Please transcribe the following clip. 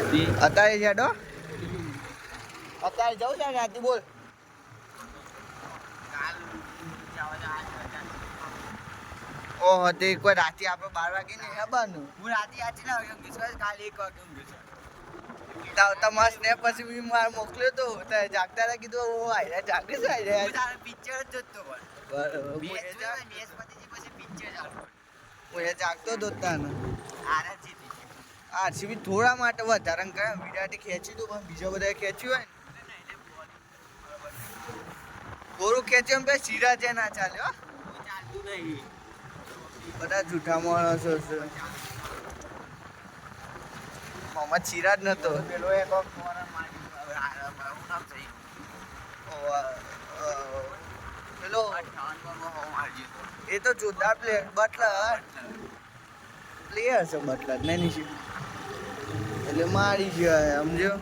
અત્યારે હેડો અત્યારે જવું છે રાતે બોલ ઓહો તે કોઈ રાતે આપણે 12 વાગે નહીં હેબાનું હું રાતે આચી ના ઊંઘીશ કાલે 1 વાગે ઊંઘીશ તમાર સ્નેપ પછી મેં માર મોકલ્યો તો જાગતા હતા કીધું ઓ આયરા જાગે છે આયરા પિક્ચર જ જોતો બરાબર મેચ પછી પિક્ચર ચાલુ હું એ જાગતો તો તાને આરસીબી આરસીબી થોડા માટે વધારે કયા વિરાટે ખેંચી દો પણ બીજા બધા ખેંચ્યું હોય ને ગોરું ખેંચ્યું એમ સિરાજે ના ચાલે હો ચાલતું નહીં બધા જૂઠા માણસો છે મોહમ્મદ સિરાજ નતો પેલો એક ફોરન મારી હું નામ થઈ પેલો 58 માં હો મારી એ તો જોરદાર પ્લેયર બટલર પ્લેયર છે બટલર નહીં એટલે મારી ગયો સમજો